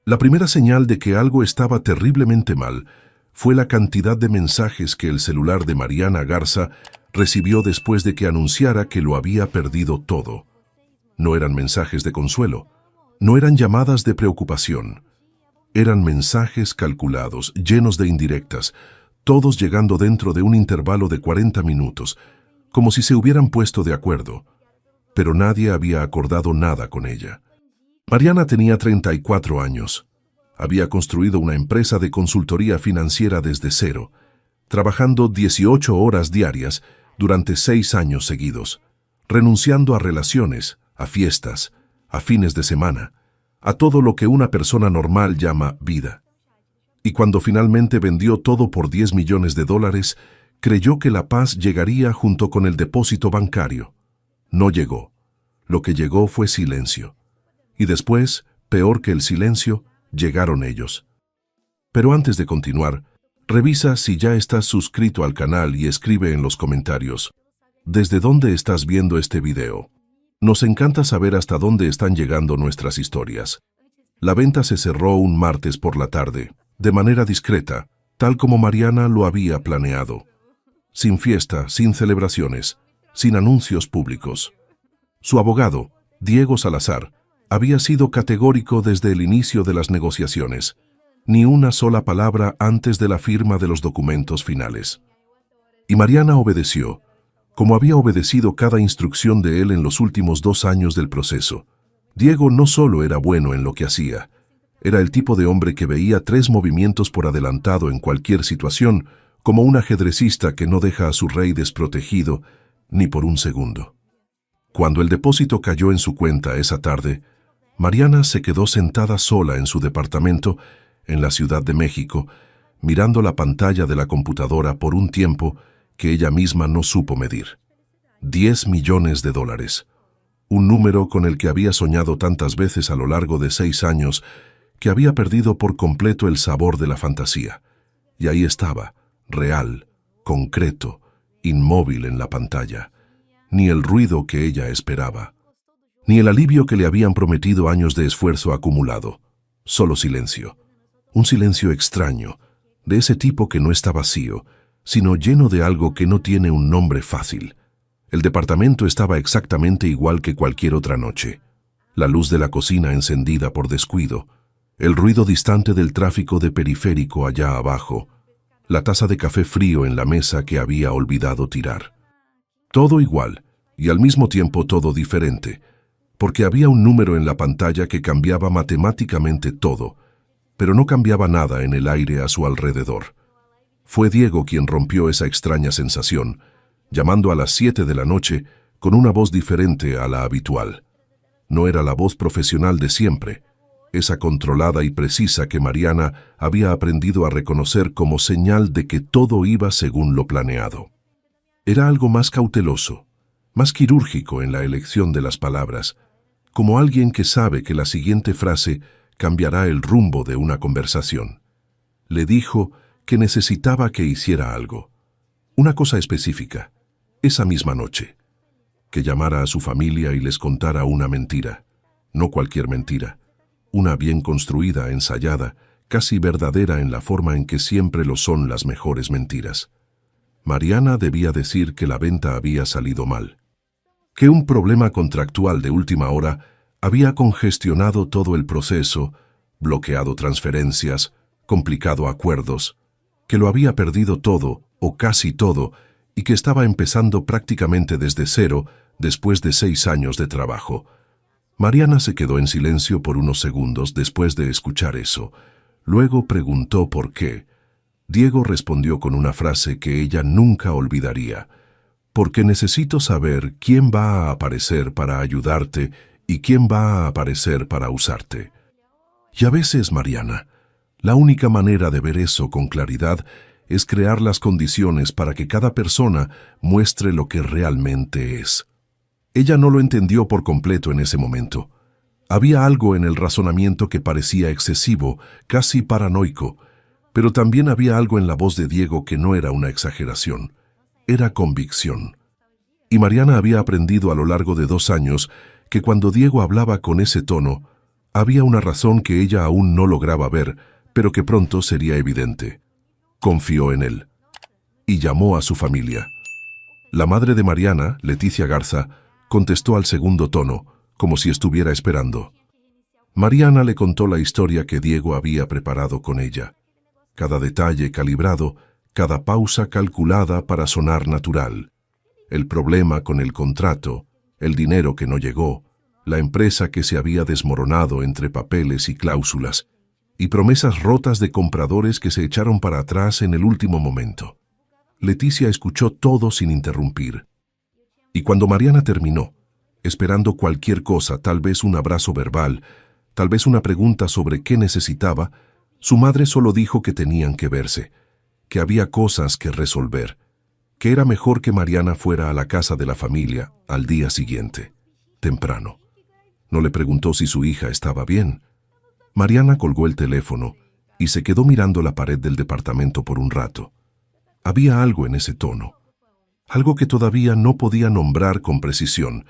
La primera señal de que algo estaba terriblemente mal fue la cantidad de mensajes que el celular de Mariana Garza recibió después de que anunciara que lo había perdido todo. No eran mensajes de consuelo, no eran llamadas de preocupación. Eran mensajes calculados, llenos de indirectas, todos llegando dentro de un intervalo de 40 minutos, como si se hubieran puesto de acuerdo, pero nadie había acordado nada con ella. Mariana tenía 34 años. Había construido una empresa de consultoría financiera desde cero, trabajando 18 horas diarias durante 6 años seguidos, renunciando a relaciones, a fiestas, a fines de semana, a todo lo que una persona normal llama vida. Y cuando finalmente vendió todo por $10 millones, creyó que la paz llegaría junto con el depósito bancario. No llegó. Lo que llegó fue silencio. Y después, peor que el silencio, llegaron ellos. Pero antes de continuar, revisa si ya estás suscrito al canal y escribe en los comentarios ¿desde dónde estás viendo este video? Nos encanta saber hasta dónde están llegando nuestras historias. La venta se cerró un martes por la tarde, de manera discreta, tal como Mariana lo había planeado. Sin fiesta, sin celebraciones, sin anuncios públicos. Su abogado, Diego Salazar, había sido categórico desde el inicio de las negociaciones. Ni una sola palabra antes de la firma de los documentos finales. Y Mariana obedeció, como había obedecido cada instrucción de él en los últimos 2 años del proceso. Diego no solo era bueno en lo que hacía, era el tipo de hombre que veía 3 movimientos por adelantado en cualquier situación, como un ajedrecista que no deja a su rey desprotegido ni por un segundo. Cuando el depósito cayó en su cuenta esa tarde, Mariana se quedó sentada sola en su departamento en la Ciudad de México, mirando la pantalla de la computadora por un tiempo que ella misma no supo medir. $10 millones, un número con el que había soñado tantas veces a lo largo de 6 años que había perdido por completo el sabor de la fantasía. Y ahí estaba, real, concreto, inmóvil en la pantalla. Ni el ruido que ella esperaba, ni el alivio que le habían prometido años de esfuerzo acumulado. Solo silencio. Un silencio extraño, de ese tipo que no está vacío, sino lleno de algo que no tiene un nombre fácil. El departamento estaba exactamente igual que cualquier otra noche. La luz de la cocina encendida por descuido, el ruido distante del tráfico de periférico allá abajo, la taza de café frío en la mesa que había olvidado tirar. Todo igual, y al mismo tiempo todo diferente, porque había un número en la pantalla que cambiaba matemáticamente todo, pero no cambiaba nada en el aire a su alrededor. Fue Diego quien rompió esa extraña sensación, llamando a las 7 de la noche con una voz diferente a la habitual. No era la voz profesional de siempre, esa controlada y precisa que Mariana había aprendido a reconocer como señal de que todo iba según lo planeado. Era algo más cauteloso, más quirúrgico en la elección de las palabras, como alguien que sabe que la siguiente frase cambiará el rumbo de una conversación. Le dijo que necesitaba que hiciera algo, una cosa específica, esa misma noche, que llamara a su familia y les contara una mentira, no cualquier mentira, una bien construida, ensayada, casi verdadera en la forma en que siempre lo son las mejores mentiras. Mariana debía decir que la venta había salido mal, que un problema contractual de última hora había congestionado todo el proceso, bloqueado transferencias, complicado acuerdos, que lo había perdido todo, o casi todo, y que estaba empezando prácticamente desde cero después de 6 años de trabajo. Mariana se quedó en silencio por unos segundos después de escuchar eso. Luego preguntó por qué. Diego respondió con una frase que ella nunca olvidaría. Porque necesito saber quién va a aparecer para ayudarte y quién va a aparecer para usarte. Y a veces, Mariana, la única manera de ver eso con claridad es crear las condiciones para que cada persona muestre lo que realmente es. Ella no lo entendió por completo en ese momento. Había algo en el razonamiento que parecía excesivo, casi paranoico, pero también había algo en la voz de Diego que no era una exageración. Era convicción. Y Mariana había aprendido a lo largo de 2 años que cuando Diego hablaba con ese tono, Había una razón que ella aún no lograba ver, pero que pronto sería evidente. Confió en él. Y llamó a su familia. La madre de Mariana, Leticia Garza, contestó al segundo tono, como si estuviera esperando. Mariana le contó la historia que Diego había preparado con ella. Cada detalle calibrado, cada pausa calculada para sonar natural. El problema con el contrato, el dinero que no llegó, la empresa que se había desmoronado entre papeles y cláusulas, y promesas rotas de compradores que se echaron para atrás en el último momento. Leticia escuchó todo sin interrumpir. Y cuando Mariana terminó, esperando cualquier cosa, tal vez un abrazo verbal, tal vez una pregunta sobre qué necesitaba, su madre solo dijo que tenían que verse, que había cosas que resolver, que era mejor que Mariana fuera a la casa de la familia al día siguiente, temprano. No le preguntó si su hija estaba bien. Mariana colgó el teléfono y se quedó mirando la pared del departamento por un rato. Había algo en ese tono, algo que todavía no podía nombrar con precisión,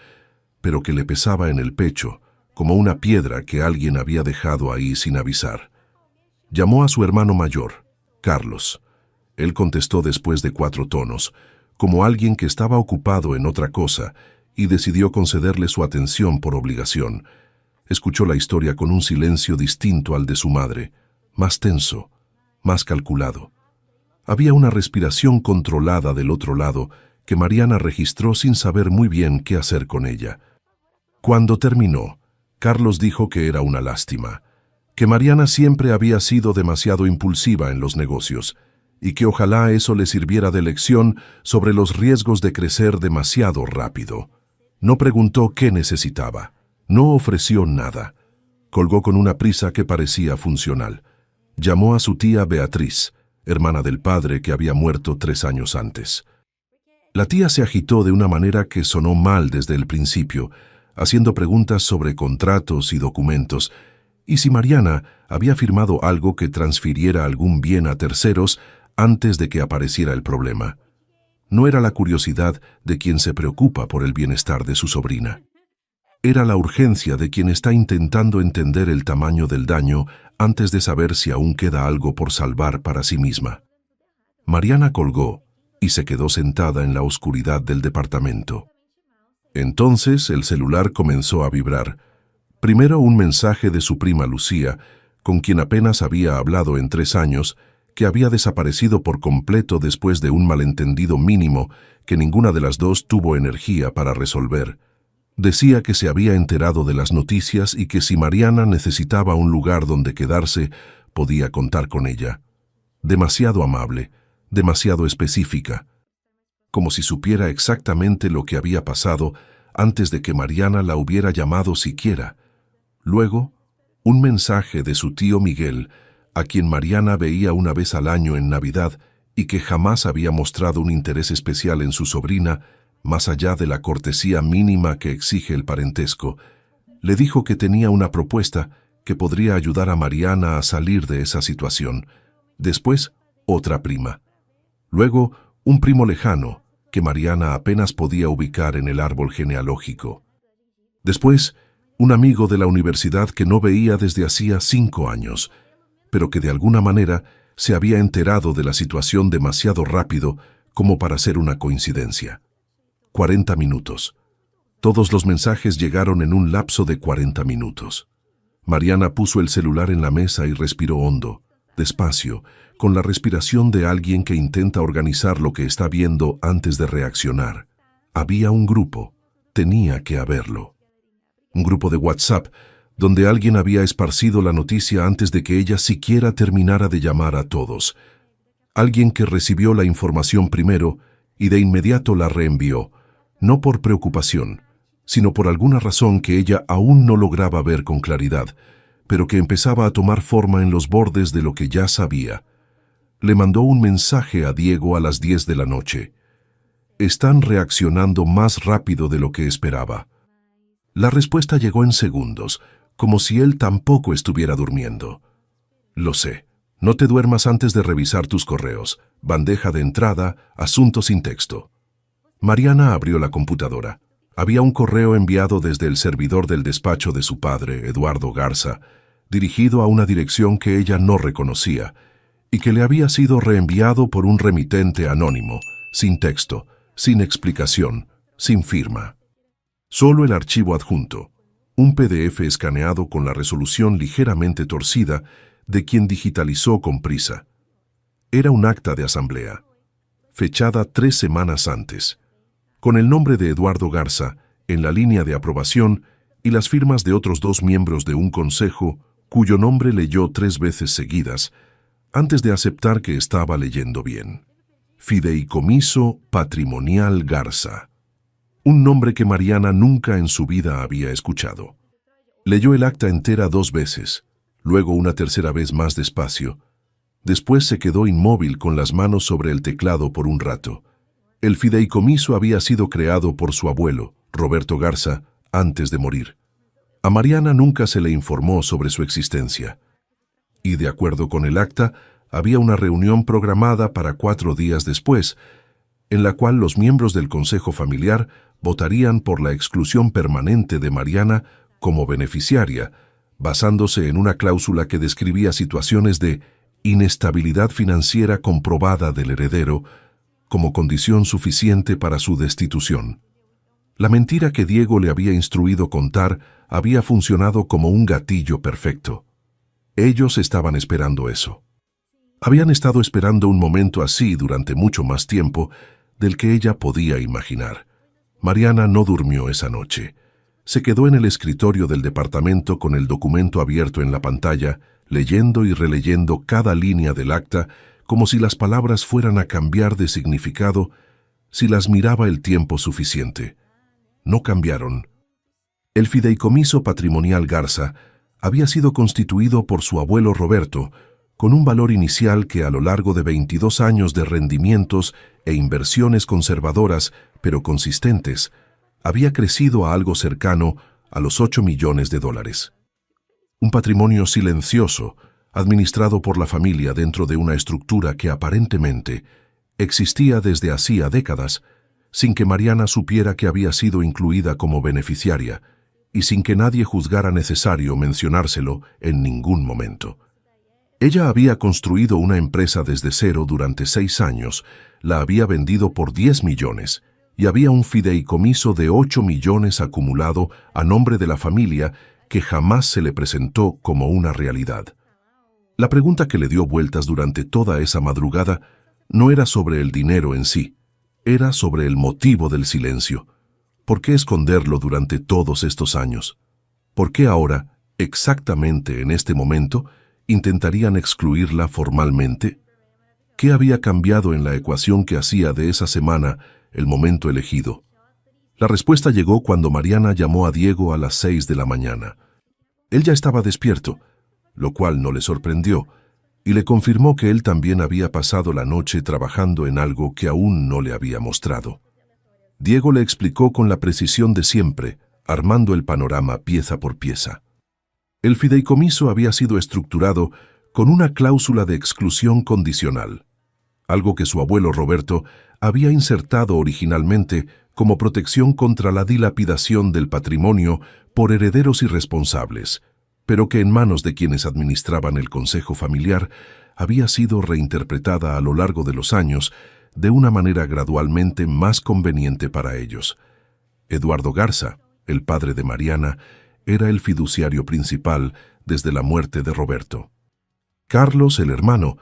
pero que le pesaba en el pecho, como una piedra que alguien había dejado ahí sin avisar. Llamó a su hermano mayor, Carlos. Él contestó después de 4 tonos, como alguien que estaba ocupado en otra cosa, y decidió concederle su atención por obligación. Escuchó la historia con un silencio distinto al de su madre, más tenso, más calculado. Había una respiración controlada del otro lado que Mariana registró sin saber muy bien qué hacer con ella. Cuando terminó, Carlos dijo que era una lástima, que Mariana siempre había sido demasiado impulsiva en los negocios, y que ojalá eso le sirviera de lección sobre los riesgos de crecer demasiado rápido. No preguntó qué necesitaba, no ofreció nada. Colgó con una prisa que parecía funcional. Llamó a su tía Beatriz, hermana del padre que había muerto 3 años antes. La tía se agitó de una manera que sonó mal desde el principio, haciendo preguntas sobre contratos y documentos, y si Mariana había firmado algo que transfiriera algún bien a terceros antes de que apareciera el problema. No era la curiosidad de quien se preocupa por el bienestar de su sobrina. Era la urgencia de quien está intentando entender el tamaño del daño antes de saber si aún queda algo por salvar para sí misma. Mariana colgó y se quedó sentada en la oscuridad del departamento. Entonces el celular comenzó a vibrar. Primero un mensaje de su prima Lucía, con quien apenas había hablado en 3 años, que había desaparecido por completo después de un malentendido mínimo que ninguna de las dos tuvo energía para resolver. Decía que se había enterado de las noticias y que si Mariana necesitaba un lugar donde quedarse, podía contar con ella. Demasiado amable, demasiado específica, como si supiera exactamente lo que había pasado antes de que Mariana la hubiera llamado siquiera. Luego, un mensaje de su tío Miguel, a quien Mariana veía una vez al año en Navidad y que jamás había mostrado un interés especial en su sobrina, más allá de la cortesía mínima que exige el parentesco. Le dijo que tenía una propuesta que podría ayudar a Mariana a salir de esa situación. Después, otra prima. Luego, un primo lejano, que Mariana apenas podía ubicar en el árbol genealógico. Después, un amigo de la universidad que no veía desde hacía 5 años, pero que de alguna manera se había enterado de la situación demasiado rápido como para ser una coincidencia. 40 minutos. Todos los mensajes llegaron en un lapso de 40 minutos. Mariana puso el celular en la mesa y respiró hondo, despacio, con la respiración de alguien que intenta organizar lo que está viendo antes de reaccionar. Había un grupo, tenía que haberlo. Un grupo de WhatsApp, donde alguien había esparcido la noticia antes de que ella siquiera terminara de llamar a todos. Alguien que recibió la información primero y de inmediato la reenvió, no por preocupación, sino por alguna razón que ella aún no lograba ver con claridad, pero que empezaba a tomar forma en los bordes de lo que ya sabía. Le mandó un mensaje a Diego a las 10 de la noche. Están reaccionando más rápido de lo que esperaba. La respuesta llegó en segundos, como si él tampoco estuviera durmiendo. Lo sé. No te duermas antes de revisar tus correos. Bandeja de entrada, asunto sin texto. Mariana abrió la computadora. Había un correo enviado desde el servidor del despacho de su padre, Eduardo Garza, dirigido a una dirección que ella no reconocía, y que le había sido reenviado por un remitente anónimo, sin texto, sin explicación, sin firma. Solo el archivo adjunto, un PDF escaneado con la resolución ligeramente torcida de quien digitalizó con prisa. Era un acta de asamblea, fechada 3 semanas antes, con el nombre de Eduardo Garza en la línea de aprobación y las firmas de otros 2 miembros de un consejo cuyo nombre leyó 3 veces seguidas antes de aceptar que estaba leyendo bien. Fideicomiso Patrimonial Garza. Un nombre que Mariana nunca en su vida había escuchado. Leyó el acta entera 2 veces, luego una tercera vez más despacio. Después se quedó inmóvil con las manos sobre el teclado por un rato. El fideicomiso había sido creado por su abuelo, Roberto Garza, antes de morir. A Mariana nunca se le informó sobre su existencia. Y de acuerdo con el acta, había una reunión programada para 4 días después, en la cual los miembros del Consejo Familiar votarían por la exclusión permanente de Mariana como beneficiaria, basándose en una cláusula que describía situaciones de inestabilidad financiera comprobada del heredero como condición suficiente para su destitución. La mentira que Diego le había instruido contar había funcionado como un gatillo perfecto. Ellos estaban esperando eso. Habían estado esperando un momento así durante mucho más tiempo del que ella podía imaginar. Mariana no durmió esa noche. Se quedó en el escritorio del departamento con el documento abierto en la pantalla, leyendo y releyendo cada línea del acta como si las palabras fueran a cambiar de significado si las miraba el tiempo suficiente. No cambiaron. El fideicomiso patrimonial Garza había sido constituido por su abuelo Roberto, con un valor inicial que a lo largo de 22 años de rendimientos e inversiones conservadoras, pero consistentes, había crecido a algo cercano a los 8 millones de dólares. Un patrimonio silencioso, administrado por la familia dentro de una estructura que aparentemente existía desde hacía décadas, sin que Mariana supiera que había sido incluida como beneficiaria y sin que nadie juzgara necesario mencionárselo en ningún momento. Ella había construido una empresa desde cero durante 6 años, la había vendido por 10 millones y había un fideicomiso de 8 millones acumulado a nombre de la familia que jamás se le presentó como una realidad. La pregunta que le dio vueltas durante toda esa madrugada no era sobre el dinero en sí, era sobre el motivo del silencio. ¿Por qué esconderlo durante todos estos años? ¿Por qué ahora, exactamente en este momento, intentarían excluirla formalmente? ¿Qué había cambiado en la ecuación que hacía de esa semana el momento elegido? La respuesta llegó cuando Mariana llamó a Diego a las 6 de la mañana. Él ya estaba despierto, lo cual no le sorprendió, y le confirmó que él también había pasado la noche trabajando en algo que aún no le había mostrado. Diego le explicó con la precisión de siempre, armando el panorama pieza por pieza. El fideicomiso había sido estructurado con una cláusula de exclusión condicional, algo que su abuelo Roberto había insertado originalmente como protección contra la dilapidación del patrimonio por herederos irresponsables, pero que en manos de quienes administraban el consejo familiar había sido reinterpretada a lo largo de los años de una manera gradualmente más conveniente para ellos. Eduardo Garza, el padre de Mariana, era el fiduciario principal desde la muerte de Roberto. Carlos, el hermano,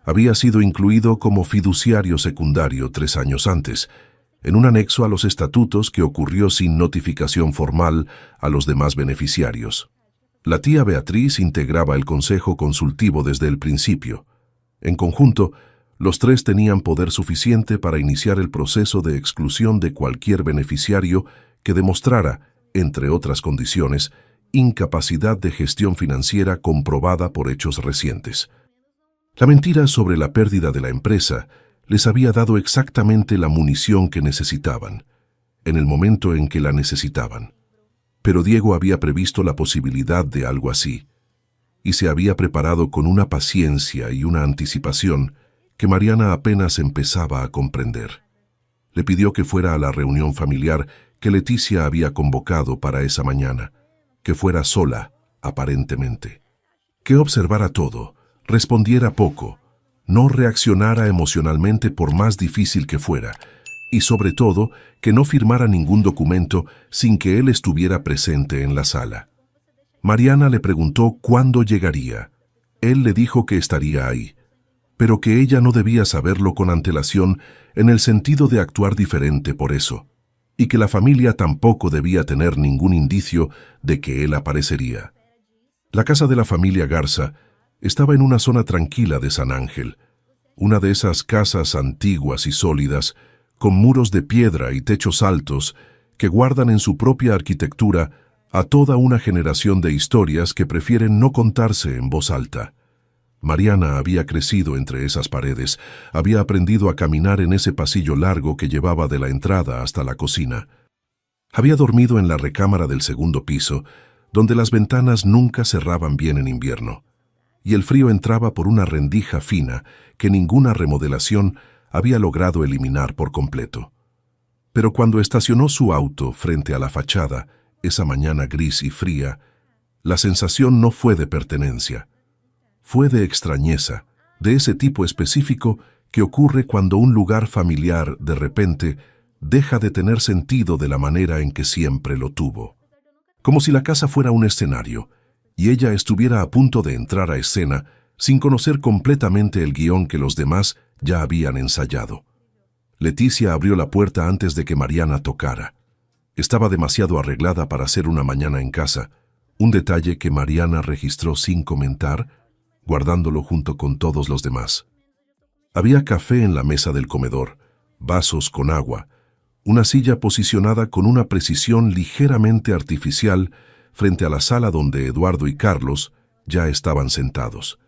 había sido incluido como fiduciario secundario 3 años antes, en un anexo a los estatutos que ocurrió sin notificación formal a los demás beneficiarios. La tía Beatriz integraba el consejo consultivo desde el principio. En conjunto, los 3 tenían poder suficiente para iniciar el proceso de exclusión de cualquier beneficiario que demostrara, entre otras condiciones, incapacidad de gestión financiera comprobada por hechos recientes. La mentira sobre la pérdida de la empresa les había dado exactamente la munición que necesitaban, en el momento en que la necesitaban. Pero Diego había previsto la posibilidad de algo así, y se había preparado con una paciencia y una anticipación que Mariana apenas empezaba a comprender. Le pidió que fuera a la reunión familiar que Leticia había convocado para esa mañana, que fuera sola, aparentemente, que observara todo, respondiera poco, no reaccionara emocionalmente por más difícil que fuera, y sobre todo, que no firmara ningún documento sin que él estuviera presente en la sala. Mariana le preguntó cuándo llegaría. Él le dijo que estaría ahí, pero que ella no debía saberlo con antelación en el sentido de actuar diferente por eso, y que la familia tampoco debía tener ningún indicio de que él aparecería. La casa de la familia Garza estaba en una zona tranquila de San Ángel, una de esas casas antiguas y sólidas, con muros de piedra y techos altos, que guardan en su propia arquitectura a toda una generación de historias que prefieren no contarse en voz alta. Mariana había crecido entre esas paredes, había aprendido a caminar en ese pasillo largo que llevaba de la entrada hasta la cocina. Había dormido en la recámara del segundo piso, donde las ventanas nunca cerraban bien en invierno, y el frío entraba por una rendija fina que ninguna remodelación había logrado eliminar por completo. Pero cuando estacionó su auto frente a la fachada, esa mañana gris y fría, la sensación no fue de pertenencia. Fue de extrañeza, de ese tipo específico que ocurre cuando un lugar familiar, de repente, deja de tener sentido de la manera en que siempre lo tuvo. Como si la casa fuera un escenario, y ella estuviera a punto de entrar a escena sin conocer completamente el guión que los demás ya habían ensayado. Leticia abrió la puerta antes de que Mariana tocara. Estaba demasiado arreglada para hacer una mañana en casa, un detalle que Mariana registró sin comentar, guardándolo junto con todos los demás. Había café en la mesa del comedor, vasos con agua, una silla posicionada con una precisión ligeramente artificial frente a la sala donde Eduardo y Carlos ya estaban sentados.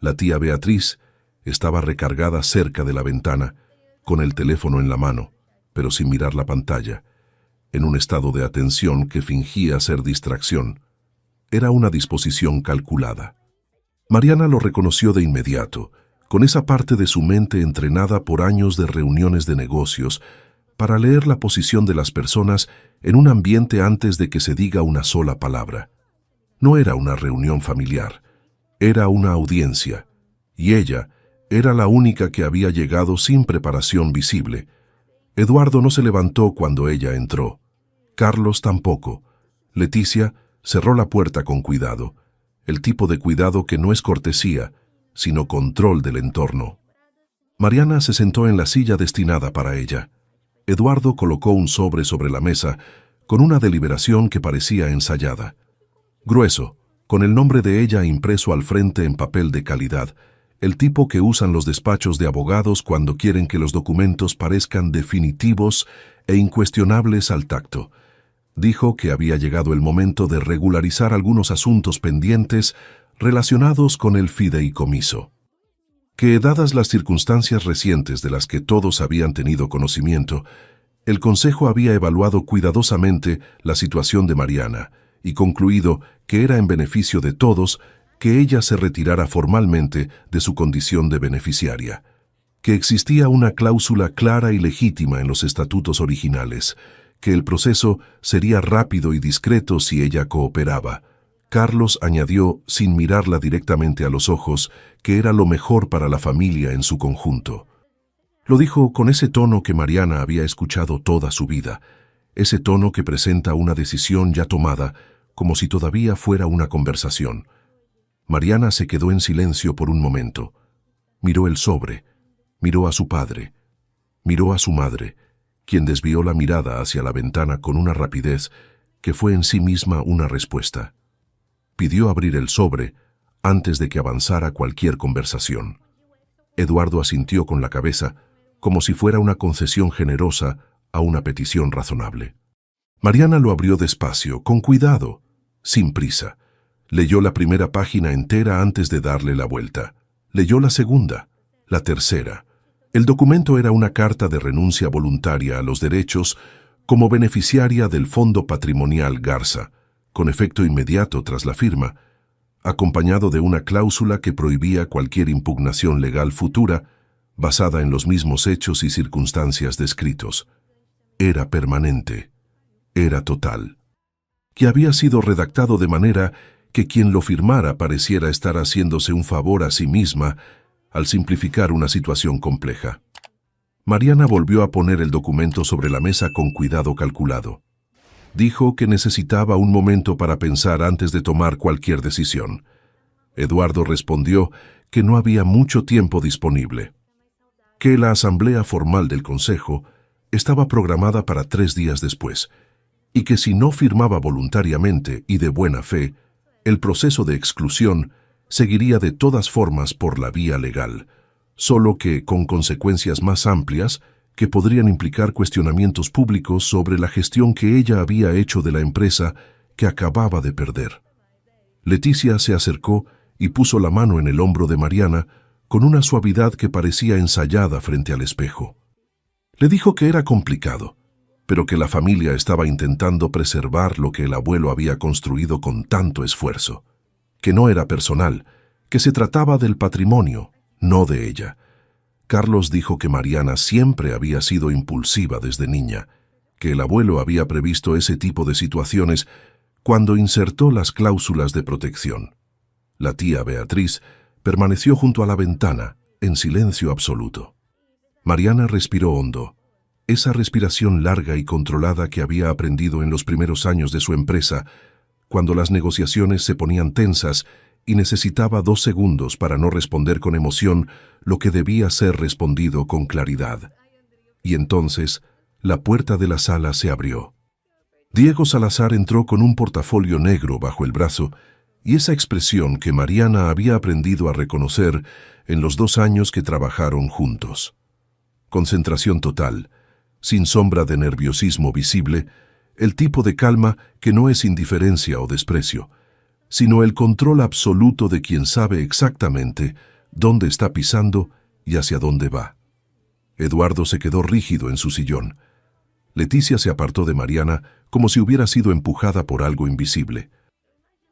La tía Beatriz estaba recargada cerca de la ventana, con el teléfono en la mano, pero sin mirar la pantalla, en un estado de atención que fingía ser distracción. Era una disposición calculada. Mariana lo reconoció de inmediato, con esa parte de su mente entrenada por años de reuniones de negocios, para leer la posición de las personas en un ambiente antes de que se diga una sola palabra. No era una reunión familiar, era una audiencia, y ella era la única que había llegado sin preparación visible. Eduardo no se levantó cuando ella entró. Carlos tampoco. Leticia cerró la puerta con cuidado, el tipo de cuidado que no es cortesía, sino control del entorno. Mariana se sentó en la silla destinada para ella. Eduardo colocó un sobre la mesa, con una deliberación que parecía ensayada. Grueso, con el nombre de ella impreso al frente en papel de calidad, el tipo que usan los despachos de abogados cuando quieren que los documentos parezcan definitivos e incuestionables al tacto. Dijo que había llegado el momento de regularizar algunos asuntos pendientes relacionados con el fideicomiso. Que, dadas las circunstancias recientes de las que todos habían tenido conocimiento, el Consejo había evaluado cuidadosamente la situación de Mariana y concluido que era en beneficio de todos que ella se retirara formalmente de su condición de beneficiaria, que existía una cláusula clara y legítima en los estatutos originales, que el proceso sería rápido y discreto si ella cooperaba. Carlos añadió, sin mirarla directamente a los ojos, que era lo mejor para la familia en su conjunto. Lo dijo con ese tono que Mariana había escuchado toda su vida, ese tono que presenta una decisión ya tomada, como si todavía fuera una conversación. Mariana se quedó en silencio por un momento. Miró el sobre, miró a su padre, miró a su madre, quien desvió la mirada hacia la ventana con una rapidez que fue en sí misma una respuesta. Pidió abrir el sobre antes de que avanzara cualquier conversación. Eduardo asintió con la cabeza, como si fuera una concesión generosa a una petición razonable. Mariana lo abrió despacio, con cuidado, sin prisa. Leyó la primera página entera antes de darle la vuelta. Leyó la segunda, la tercera. El documento era una carta de renuncia voluntaria a los derechos como beneficiaria del Fondo Patrimonial Garza, con efecto inmediato tras la firma, acompañado de una cláusula que prohibía cualquier impugnación legal futura basada en los mismos hechos y circunstancias descritos. Era permanente. era total, que había sido redactado de manera que quien lo firmara pareciera estar haciéndose un favor a sí misma al simplificar una situación compleja. Mariana volvió a poner el documento sobre la mesa con cuidado calculado. Dijo que necesitaba un momento para pensar antes de tomar cualquier decisión. Eduardo respondió que no había mucho tiempo disponible, que la asamblea formal del consejo estaba programada para 3 días después, y que si no firmaba voluntariamente y de buena fe, el proceso de exclusión seguiría de todas formas por la vía legal, solo que con consecuencias más amplias que podrían implicar cuestionamientos públicos sobre la gestión que ella había hecho de la empresa que acababa de perder. Leticia se acercó y puso la mano en el hombro de Mariana con una suavidad que parecía ensayada frente al espejo. Le dijo que era complicado, pero que la familia estaba intentando preservar lo que el abuelo había construido con tanto esfuerzo, que no era personal, que se trataba del patrimonio, no de ella. Carlos dijo que Mariana siempre había sido impulsiva desde niña, que el abuelo había previsto ese tipo de situaciones cuando insertó las cláusulas de protección. La tía Beatriz permaneció junto a la ventana, en silencio absoluto. Mariana respiró hondo, esa respiración larga y controlada que había aprendido en los primeros años de su empresa, cuando las negociaciones se ponían tensas y necesitaba 2 segundos para no responder con emoción lo que debía ser respondido con claridad. Y entonces, la puerta de la sala se abrió. Diego Salazar entró con un portafolio negro bajo el brazo y esa expresión que Mariana había aprendido a reconocer en los 2 años que trabajaron juntos. Concentración total, sin sombra de nerviosismo visible, el tipo de calma que no es indiferencia o desprecio, sino el control absoluto de quien sabe exactamente dónde está pisando y hacia dónde va. Eduardo se quedó rígido en su sillón. Leticia se apartó de Mariana como si hubiera sido empujada por algo invisible.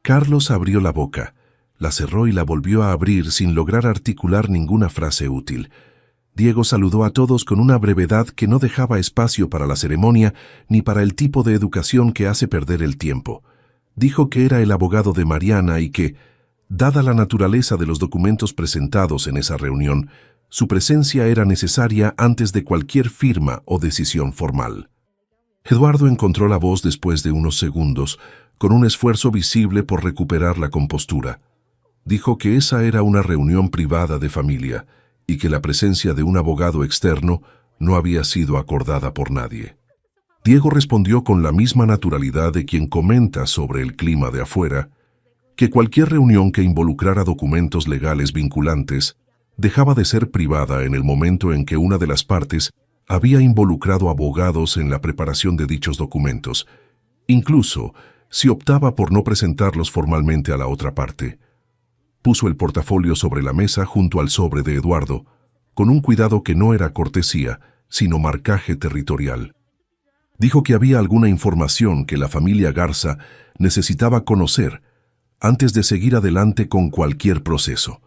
Carlos abrió la boca, la cerró y la volvió a abrir sin lograr articular ninguna frase útil. Diego saludó a todos con una brevedad que no dejaba espacio para la ceremonia ni para el tipo de educación que hace perder el tiempo. Dijo que era el abogado de Mariana y que, dada la naturaleza de los documentos presentados en esa reunión, su presencia era necesaria antes de cualquier firma o decisión formal. Eduardo encontró la voz después de unos segundos, con un esfuerzo visible por recuperar la compostura. Dijo que esa era una reunión privada de familia y que la presencia de un abogado externo no había sido acordada por nadie. Diego respondió con la misma naturalidad de quien comenta sobre el clima de afuera, que cualquier reunión que involucrara documentos legales vinculantes dejaba de ser privada en el momento en que una de las partes había involucrado abogados en la preparación de dichos documentos, incluso si optaba por no presentarlos formalmente a la otra parte. Puso el portafolio sobre la mesa junto al sobre de Eduardo, con un cuidado que no era cortesía, sino marcaje territorial. Dijo que había alguna información que la familia Garza necesitaba conocer antes de seguir adelante con cualquier proceso.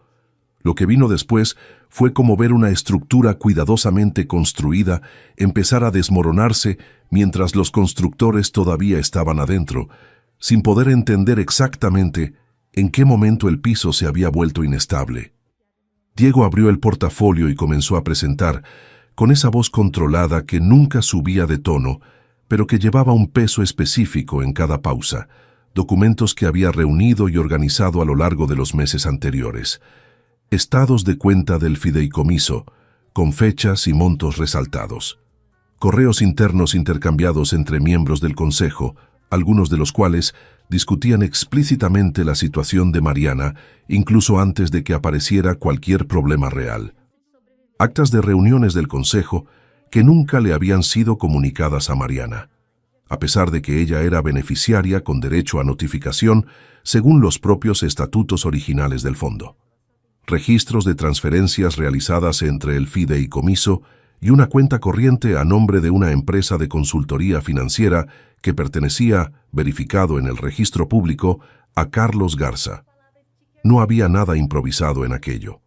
Lo que vino después fue como ver una estructura cuidadosamente construida empezar a desmoronarse mientras los constructores todavía estaban adentro, sin poder entender exactamente en qué momento el piso se había vuelto inestable. Diego abrió el portafolio y comenzó a presentar, con esa voz controlada que nunca subía de tono, pero que llevaba un peso específico en cada pausa, documentos que había reunido y organizado a lo largo de los meses anteriores. Estados de cuenta del fideicomiso, con fechas y montos resaltados. Correos internos intercambiados entre miembros del consejo, algunos de los cuales discutían explícitamente la situación de Mariana, incluso antes de que apareciera cualquier problema real. Actas de reuniones del consejo que nunca le habían sido comunicadas a Mariana, a pesar de que ella era beneficiaria con derecho a notificación según los propios estatutos originales del fondo. Registros de transferencias realizadas entre el fideicomiso y una cuenta corriente a nombre de una empresa de consultoría financiera que pertenecía, verificado en el registro público, a Carlos Garza. No había nada improvisado en aquello.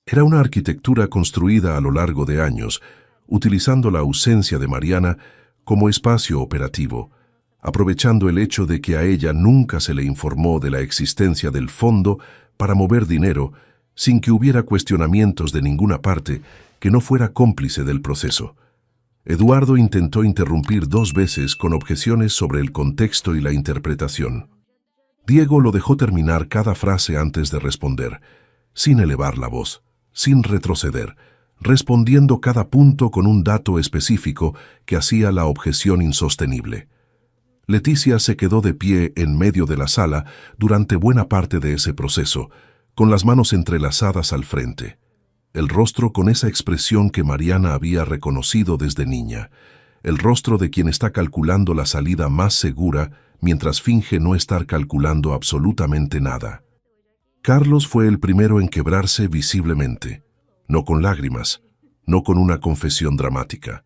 Era una arquitectura construida a lo largo de años, utilizando la ausencia de Mariana como espacio operativo, aprovechando el hecho de que a ella nunca se le informó de la existencia del fondo para mover dinero, sin que hubiera cuestionamientos de ninguna parte que no fuera cómplice del proceso. Eduardo intentó interrumpir 2 veces con objeciones sobre el contexto y la interpretación. Diego lo dejó terminar cada frase antes de responder, sin elevar la voz, sin retroceder, respondiendo cada punto con un dato específico que hacía la objeción insostenible. Leticia se quedó de pie en medio de la sala durante buena parte de ese proceso, con las manos entrelazadas al frente, el rostro con esa expresión que Mariana había reconocido desde niña, el rostro de quien está calculando la salida más segura mientras finge no estar calculando absolutamente nada. Carlos fue el primero en quebrarse visiblemente, no con lágrimas, no con una confesión dramática.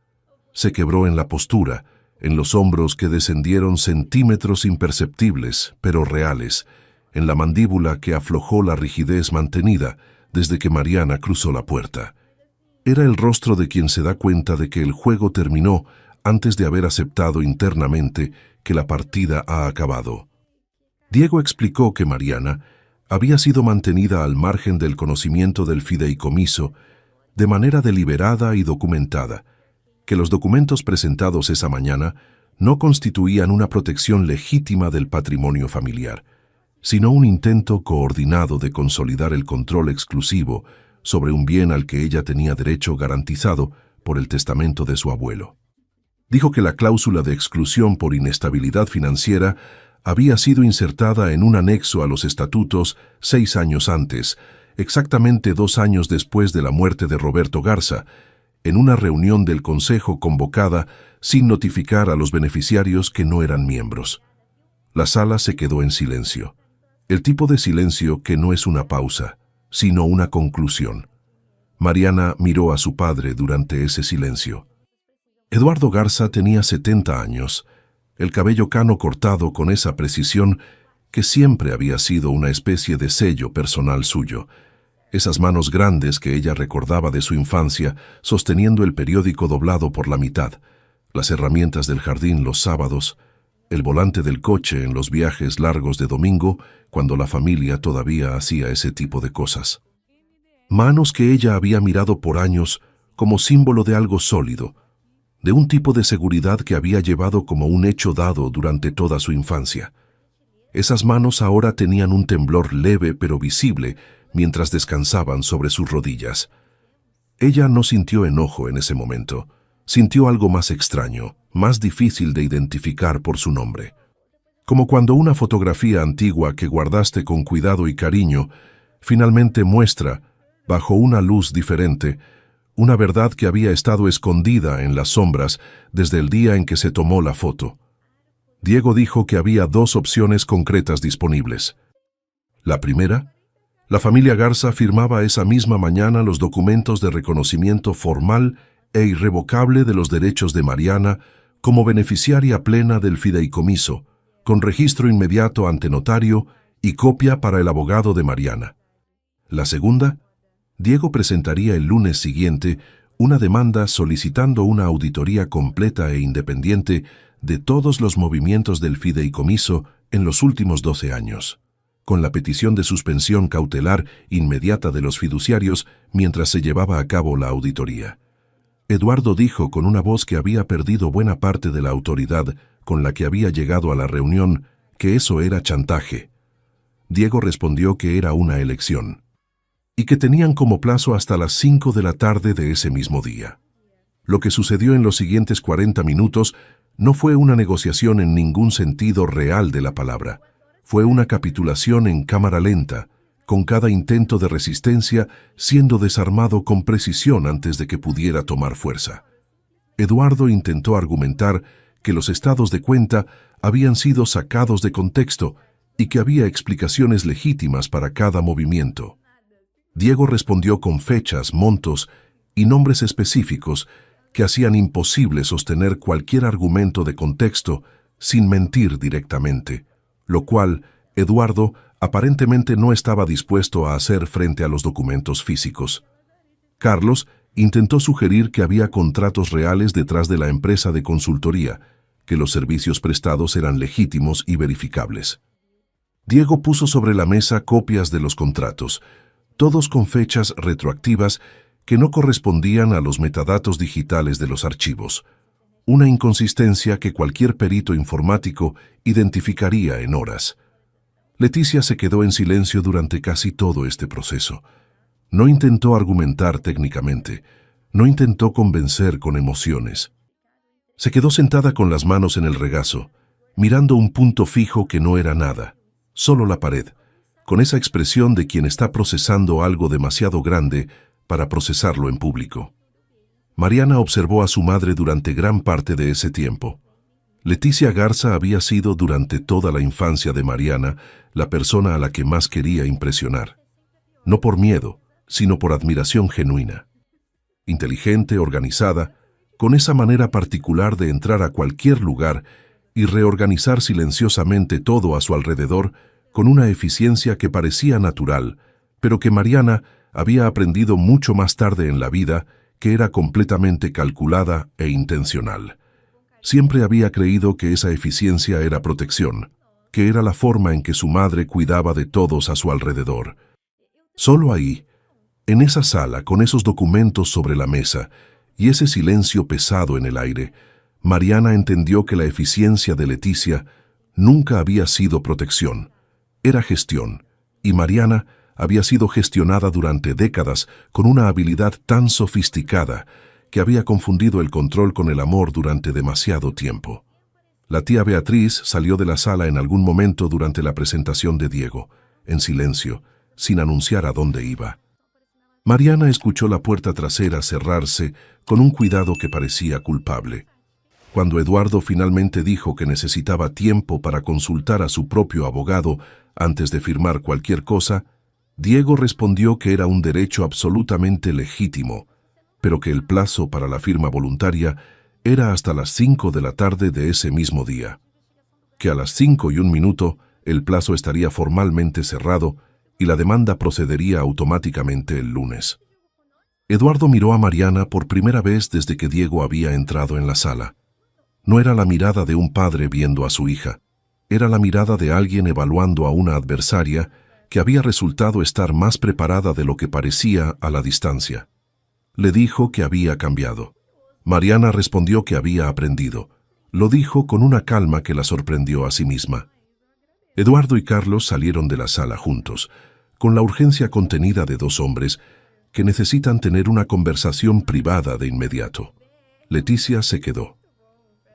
Se quebró en la postura, en los hombros que descendieron centímetros imperceptibles, pero reales, en la mandíbula que aflojó la rigidez mantenida desde que Mariana cruzó la puerta. Era el rostro de quien se da cuenta de que el juego terminó antes de haber aceptado internamente que la partida ha acabado. Diego explicó que Mariana había sido mantenida al margen del conocimiento del fideicomiso de manera deliberada y documentada, que los documentos presentados esa mañana no constituían una protección legítima del patrimonio familiar, sino un intento coordinado de consolidar el control exclusivo sobre un bien al que ella tenía derecho garantizado por el testamento de su abuelo. Dijo que la cláusula de exclusión por inestabilidad financiera había sido insertada en un anexo a los estatutos 6 años antes, exactamente 2 años después de la muerte de Roberto Garza, en una reunión del Consejo convocada sin notificar a los beneficiarios que no eran miembros. La sala se quedó en silencio. El tipo de silencio que no es una pausa, sino una conclusión. Mariana miró a su padre durante ese silencio. Eduardo Garza tenía 70 años, el cabello cano cortado con esa precisión que siempre había sido una especie de sello personal suyo. Esas manos grandes que ella recordaba de su infancia, sosteniendo el periódico doblado por la mitad, las herramientas del jardín los sábados, el volante del coche en los viajes largos de domingo, cuando la familia todavía hacía ese tipo de cosas. Manos que ella había mirado por años como símbolo de algo sólido, de un tipo de seguridad que había llevado como un hecho dado durante toda su infancia. Esas manos ahora tenían un temblor leve pero visible mientras descansaban sobre sus rodillas. Ella no sintió enojo en ese momento. Sintió algo más extraño, más difícil de identificar por su nombre. Como cuando una fotografía antigua que guardaste con cuidado y cariño finalmente muestra, bajo una luz diferente, una verdad que había estado escondida en las sombras desde el día en que se tomó la foto. Diego dijo que había 2 opciones concretas disponibles. La primera, la familia Garza firmaba esa misma mañana los documentos de reconocimiento formal e irrevocable de los derechos de Mariana como beneficiaria plena del fideicomiso, con registro inmediato ante notario y copia para el abogado de Mariana. La segunda, Diego presentaría el lunes siguiente una demanda solicitando una auditoría completa e independiente de todos los movimientos del fideicomiso en los últimos 12 años, con la petición de suspensión cautelar inmediata de los fiduciarios mientras se llevaba a cabo la auditoría. Eduardo dijo con una voz que había perdido buena parte de la autoridad con la que había llegado a la reunión que eso era chantaje. Diego respondió que era una elección y que tenían como plazo hasta las 5 de la tarde de ese mismo día. Lo que sucedió en los siguientes 40 minutos no fue una negociación en ningún sentido real de la palabra. Fue una capitulación en cámara lenta, con cada intento de resistencia siendo desarmado con precisión antes de que pudiera tomar fuerza. Eduardo intentó argumentar que los estados de cuenta habían sido sacados de contexto y que había explicaciones legítimas para cada movimiento. Diego respondió con fechas, montos y nombres específicos que hacían imposible sostener cualquier argumento de contexto sin mentir directamente, lo cual Eduardo aparentemente no estaba dispuesto a hacer frente a los documentos físicos. Carlos intentó sugerir que había contratos reales detrás de la empresa de consultoría, que los servicios prestados eran legítimos y verificables. Diego puso sobre la mesa copias de los contratos, todos con fechas retroactivas que no correspondían a los metadatos digitales de los archivos, una inconsistencia que cualquier perito informático identificaría en horas. Leticia se quedó en silencio durante casi todo este proceso. No intentó argumentar técnicamente, no intentó convencer con emociones. Se quedó sentada con las manos en el regazo, mirando un punto fijo que no era nada, solo la pared, con esa expresión de quien está procesando algo demasiado grande para procesarlo en público. Mariana observó a su madre durante gran parte de ese tiempo. Leticia Garza había sido durante toda la infancia de Mariana la persona a la que más quería impresionar. No por miedo, sino por admiración genuina. Inteligente, organizada, con esa manera particular de entrar a cualquier lugar y reorganizar silenciosamente todo a su alrededor con una eficiencia que parecía natural, pero que Mariana había aprendido mucho más tarde en la vida que era completamente calculada e intencional. Siempre había creído que esa eficiencia era protección, que era la forma en que su madre cuidaba de todos a su alrededor. Solo ahí, en esa sala, con esos documentos sobre la mesa y ese silencio pesado en el aire, Mariana entendió que la eficiencia de Leticia nunca había sido protección, era gestión, y Mariana había sido gestionada durante décadas con una habilidad tan sofisticada que había confundido el control con el amor durante demasiado tiempo. La tía Beatriz salió de la sala en algún momento durante la presentación de Diego, en silencio, sin anunciar a dónde iba. Mariana escuchó la puerta trasera cerrarse con un cuidado que parecía culpable. Cuando Eduardo finalmente dijo que necesitaba tiempo para consultar a su propio abogado antes de firmar cualquier cosa, Diego respondió que era un derecho absolutamente legítimo, pero que el plazo para la firma voluntaria era hasta las 5 de la tarde de ese mismo día. Que a las 5:01 el plazo estaría formalmente cerrado y la demanda procedería automáticamente el lunes. Eduardo miró a Mariana por primera vez desde que Diego había entrado en la sala. No era la mirada de un padre viendo a su hija, era la mirada de alguien evaluando a una adversaria que había resultado estar más preparada de lo que parecía a la distancia. Le dijo que había cambiado. Mariana respondió que había aprendido. Lo dijo con una calma que la sorprendió a sí misma. Eduardo y Carlos salieron de la sala juntos, con la urgencia contenida de dos hombres que necesitan tener una conversación privada de inmediato. Leticia se quedó.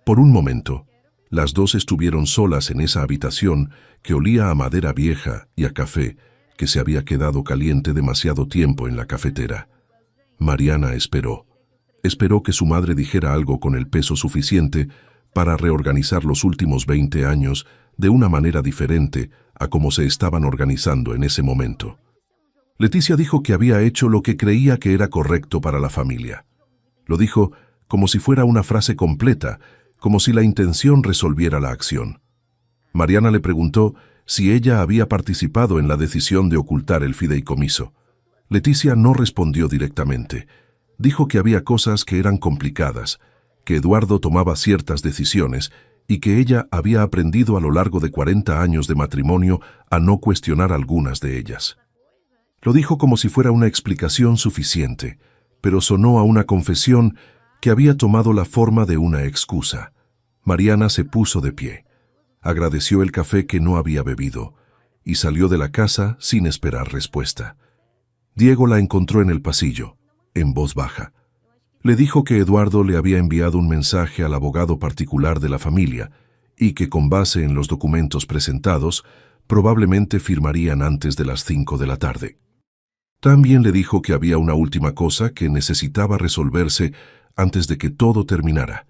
Por un momento, las dos estuvieron solas en esa habitación que olía a madera vieja y a café que se había quedado caliente demasiado tiempo en la cafetera. Mariana esperó. Esperó que su madre dijera algo con el peso suficiente para reorganizar los últimos 20 años de una manera diferente a como se estaban organizando en ese momento. Leticia dijo que había hecho lo que creía que era correcto para la familia. Lo dijo como si fuera una frase completa, como si la intención resolviera la acción. Mariana le preguntó si ella había participado en la decisión de ocultar el fideicomiso. Leticia no respondió directamente. Dijo que había cosas que eran complicadas, que Eduardo tomaba ciertas decisiones y que ella había aprendido a lo largo de 40 años de matrimonio a no cuestionar algunas de ellas. Lo dijo como si fuera una explicación suficiente, pero sonó a una confesión que había tomado la forma de una excusa. Mariana se puso de pie, agradeció el café que no había bebido y salió de la casa sin esperar respuesta. Diego la encontró en el pasillo, en voz baja. Le dijo que Eduardo le había enviado un mensaje al abogado particular de la familia y que con base en los documentos presentados, probablemente firmarían antes de las 5 de la tarde. También le dijo que había una última cosa que necesitaba resolverse antes de que todo terminara,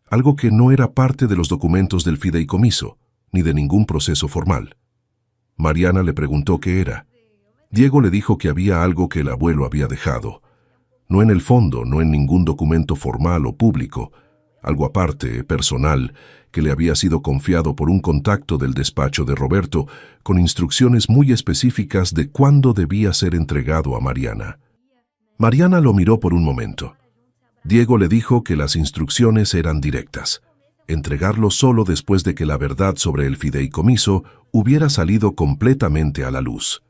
algo que no era parte de los documentos del fideicomiso, ni de ningún proceso formal. Mariana le preguntó qué era. Diego le dijo que había algo que el abuelo había dejado. No en el fondo, no en ningún documento formal o público, algo aparte, personal, que le había sido confiado por un contacto del despacho de Roberto, con instrucciones muy específicas de cuándo debía ser entregado a Mariana. Mariana lo miró por un momento. Diego le dijo que las instrucciones eran directas. entregarlo solo después de que la verdad sobre el fideicomiso hubiera salido completamente a la luz.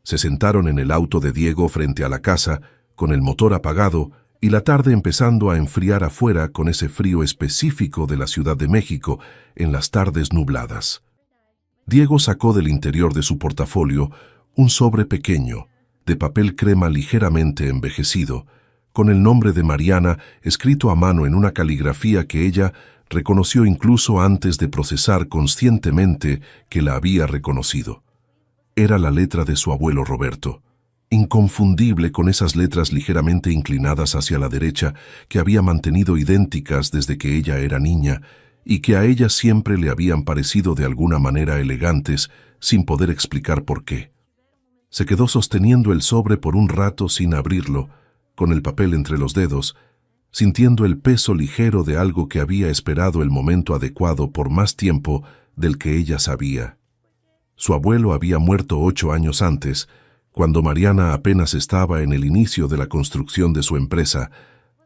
Se sentaron en el auto de Diego frente a la casa, con el motor apagado y la tarde empezando a enfriar afuera con ese frío específico de la Ciudad de México en las tardes nubladas. Diego sacó del interior de su portafolio un sobre pequeño, de papel crema ligeramente envejecido, con el nombre de Mariana escrito a mano en una caligrafía que ella reconoció incluso antes de procesar conscientemente que la había reconocido. Era la letra de su abuelo Roberto, inconfundible con esas letras ligeramente inclinadas hacia la derecha que había mantenido idénticas desde que ella era niña y que a ella siempre le habían parecido de alguna manera elegantes, sin poder explicar por qué. Se quedó sosteniendo el sobre por un rato sin abrirlo, con el papel entre los dedos, sintiendo el peso ligero de algo que había esperado el momento adecuado por más tiempo del que ella sabía. Su abuelo había muerto 8 años antes, cuando Mariana apenas estaba en el inicio de la construcción de su empresa,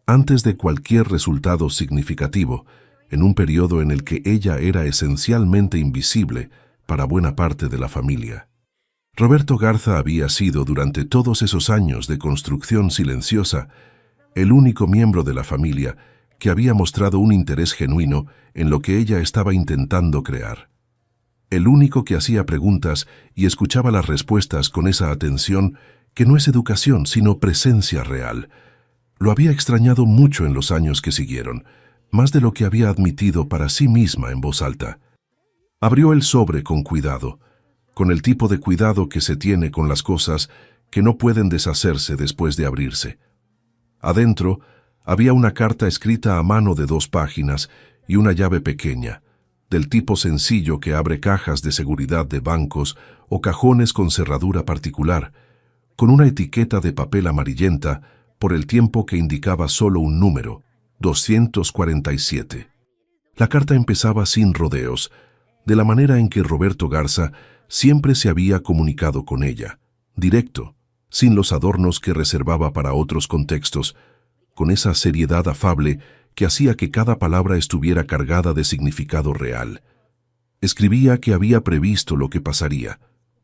antes de cualquier resultado significativo, en un periodo en el que ella era esencialmente invisible para buena parte de la familia. Roberto Garza había sido, durante todos esos años de construcción silenciosa, el único miembro de la familia que había mostrado un interés genuino en lo que ella estaba intentando crear. El único que hacía preguntas y escuchaba las respuestas con esa atención que no es educación, sino presencia real. Lo había extrañado mucho en los años que siguieron, más de lo que había admitido para sí misma en voz alta. Abrió el sobre con cuidado, con el tipo de cuidado que se tiene con las cosas que no pueden deshacerse después de abrirse. Adentro había una carta escrita a mano de 2 páginas y una llave pequeña, del tipo sencillo que abre cajas de seguridad de bancos o cajones con cerradura particular, con una etiqueta de papel amarillenta por el tiempo que indicaba solo un número, 247. La carta empezaba sin rodeos, de la manera en que Roberto Garza siempre se había comunicado con ella, directo, sin los adornos que reservaba para otros contextos, con esa seriedad afable que hacía que cada palabra estuviera cargada de significado real. Escribía que había previsto lo que pasaría,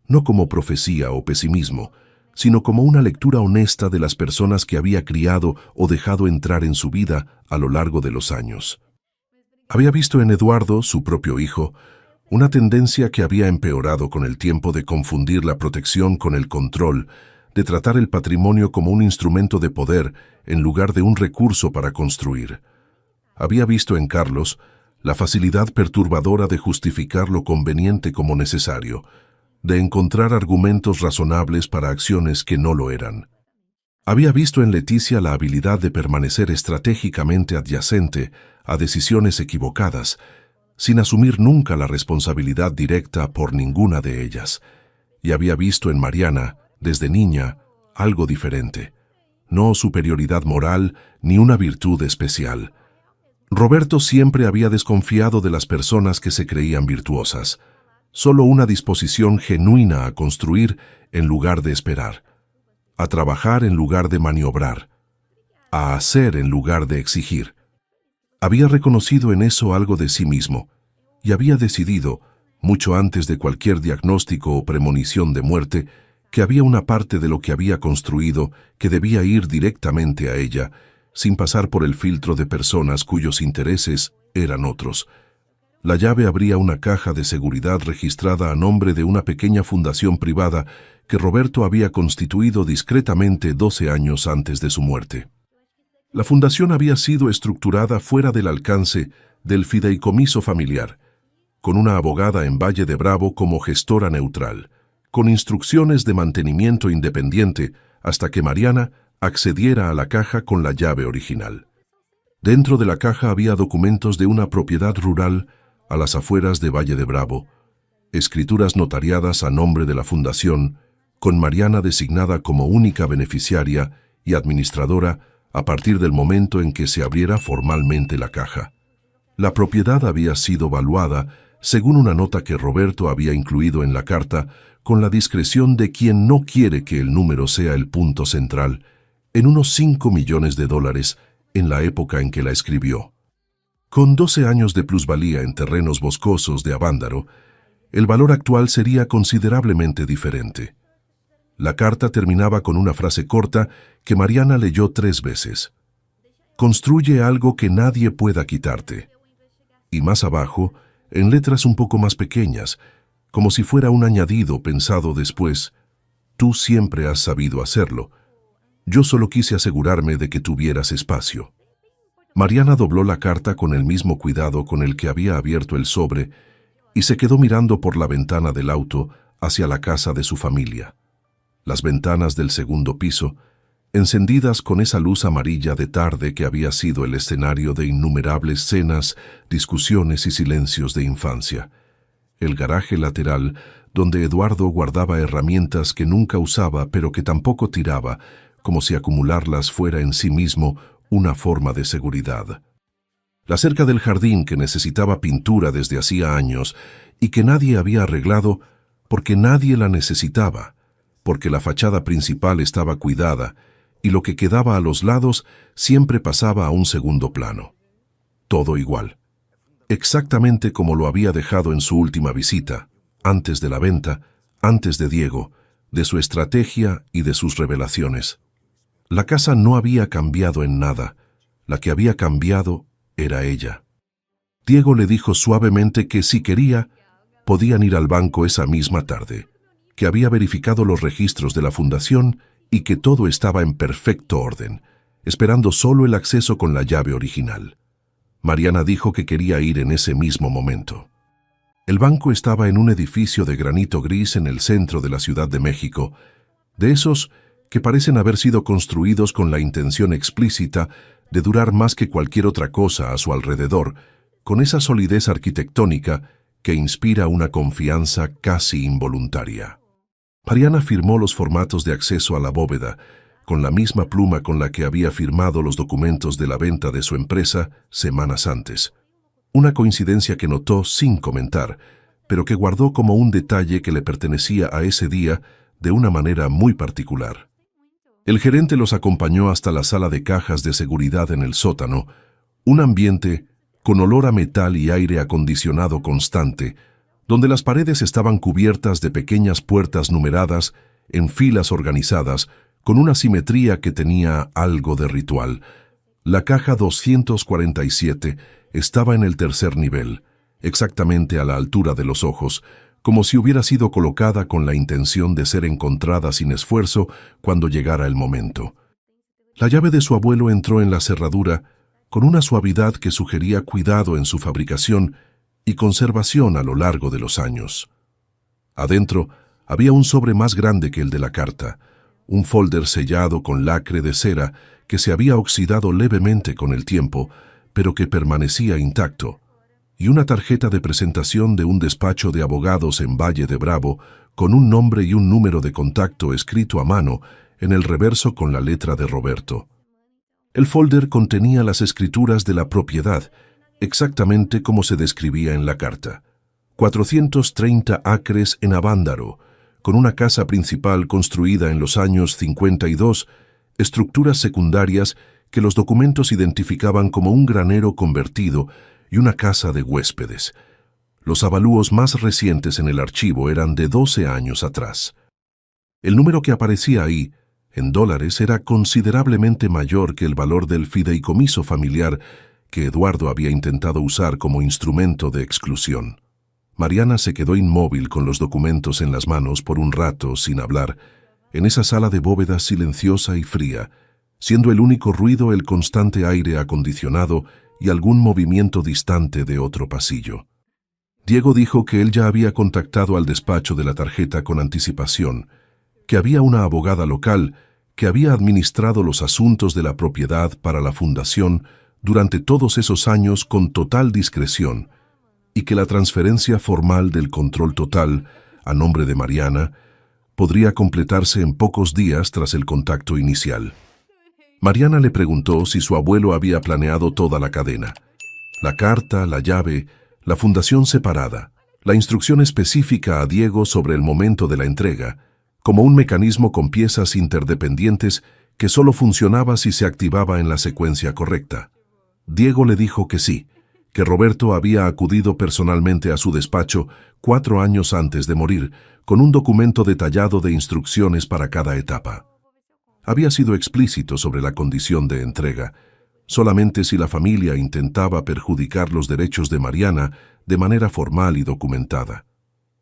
no como profecía o pesimismo, sino como una lectura honesta de las personas que había criado o dejado entrar en su vida a lo largo de los años. Había visto en Eduardo, su propio hijo, una tendencia que había empeorado con el tiempo de confundir la protección con el control, de tratar el patrimonio como un instrumento de poder en lugar de un recurso para construir. Había visto en Carlos la facilidad perturbadora de justificar lo conveniente como necesario, de encontrar argumentos razonables para acciones que no lo eran. Había visto en Leticia la habilidad de permanecer estratégicamente adyacente a decisiones equivocadas, sin asumir nunca la responsabilidad directa por ninguna de ellas. Y había visto en Mariana, desde niña, algo diferente. No superioridad moral ni una virtud especial. Roberto siempre había desconfiado de las personas que se creían virtuosas. Solo una disposición genuina a construir en lugar de esperar, a trabajar en lugar de maniobrar, a hacer en lugar de exigir. Había reconocido en eso algo de sí mismo y había decidido, mucho antes de cualquier diagnóstico o premonición de muerte, que había una parte de lo que había construido que debía ir directamente a ella, sin pasar por el filtro de personas cuyos intereses eran otros. La llave abría una caja de seguridad registrada a nombre de una pequeña fundación privada que Roberto había constituido discretamente 12 años antes de su muerte. La fundación había sido estructurada fuera del alcance del fideicomiso familiar, con una abogada en Valle de Bravo como gestora neutral, con instrucciones de mantenimiento independiente hasta que Mariana accediera a la caja con la llave original. Dentro de la caja había documentos de una propiedad rural a las afueras de Valle de Bravo, escrituras notariadas a nombre de la fundación, con Mariana designada como única beneficiaria y administradora a partir del momento en que se abriera formalmente la caja. La propiedad había sido valuada, según una nota que Roberto había incluido en la carta, con la discreción de quien no quiere que el número sea el punto central, en unos $5 millones en la época en que la escribió. Con 12 años de plusvalía en terrenos boscosos de Avándaro, el valor actual sería considerablemente diferente. La carta terminaba con una frase corta que Mariana leyó 3 veces. Construye algo que nadie pueda quitarte. Y más abajo, en letras un poco más pequeñas, como si fuera un añadido pensado después, tú siempre has sabido hacerlo. Yo solo quise asegurarme de que tuvieras espacio. Mariana dobló la carta con el mismo cuidado con el que había abierto el sobre y se quedó mirando por la ventana del auto hacia la casa de su familia. Las ventanas del segundo piso, encendidas con esa luz amarilla de tarde que había sido el escenario de innumerables cenas, discusiones y silencios de infancia. El garaje lateral, donde Eduardo guardaba herramientas que nunca usaba pero que tampoco tiraba, como si acumularlas fuera en sí mismo una forma de seguridad. La cerca del jardín que necesitaba pintura desde hacía años y que nadie había arreglado porque nadie la necesitaba, porque la fachada principal estaba cuidada y lo que quedaba a los lados siempre pasaba a un segundo plano. Todo igual. Exactamente como lo había dejado en su última visita, antes de la venta, antes de Diego, de su estrategia y de sus revelaciones. La casa no había cambiado en nada. La que había cambiado era ella. Diego le dijo suavemente que si quería, podían ir al banco esa misma tarde, que había verificado los registros de la fundación y que todo estaba en perfecto orden, esperando solo el acceso con la llave original. Mariana dijo que quería ir en ese mismo momento. El banco estaba en un edificio de granito gris en el centro de la Ciudad de México, de esos que parecen haber sido construidos con la intención explícita de durar más que cualquier otra cosa a su alrededor, con esa solidez arquitectónica que inspira una confianza casi involuntaria. Mariana firmó los formatos de acceso a la bóveda, con la misma pluma con la que había firmado los documentos de la venta de su empresa semanas antes. Una coincidencia que notó sin comentar, pero que guardó como un detalle que le pertenecía a ese día de una manera muy particular. El gerente los acompañó hasta la sala de cajas de seguridad en el sótano, un ambiente con olor a metal y aire acondicionado constante, donde las paredes estaban cubiertas de pequeñas puertas numeradas en filas organizadas, con una simetría que tenía algo de ritual. La caja 247 estaba en el tercer nivel, exactamente a la altura de los ojos, como si hubiera sido colocada con la intención de ser encontrada sin esfuerzo cuando llegara el momento. La llave de su abuelo entró en la cerradura con una suavidad que sugería cuidado en su fabricación y conservación a lo largo de los años. Adentro había un sobre más grande que el de la carta, un folder sellado con lacre de cera que se había oxidado levemente con el tiempo, pero que permanecía intacto, y una tarjeta de presentación de un despacho de abogados en Valle de Bravo con un nombre y un número de contacto escrito a mano en el reverso con la letra de Roberto. El folder contenía las escrituras de la propiedad, exactamente como se describía en la carta. 430 acres en Avándaro, con una casa principal construida en los años 52, estructuras secundarias que los documentos identificaban como un granero convertido y una casa de huéspedes. Los avalúos más recientes en el archivo eran de 12 años atrás. El número que aparecía ahí, en dólares, era considerablemente mayor que el valor del fideicomiso familiar que Eduardo había intentado usar como instrumento de exclusión. Mariana se quedó inmóvil con los documentos en las manos por un rato sin hablar, en esa sala de bóveda silenciosa y fría, siendo el único ruido el constante aire acondicionado y algún movimiento distante de otro pasillo. Diego dijo que él ya había contactado al despacho de la tarjeta con anticipación, que había una abogada local que había administrado los asuntos de la propiedad para la fundación durante todos esos años con total discreción, y que la transferencia formal del control total, a nombre de Mariana, podría completarse en pocos días tras el contacto inicial. Mariana le preguntó si su abuelo había planeado toda la cadena: la carta, la llave, la fundación separada, la instrucción específica a Diego sobre el momento de la entrega, como un mecanismo con piezas interdependientes que solo funcionaba si se activaba en la secuencia correcta. Diego le dijo que sí, que Roberto había acudido personalmente a su despacho 4 años antes de morir, con un documento detallado de instrucciones para cada etapa. Había sido explícito sobre la condición de entrega, solamente si la familia intentaba perjudicar los derechos de Mariana de manera formal y documentada.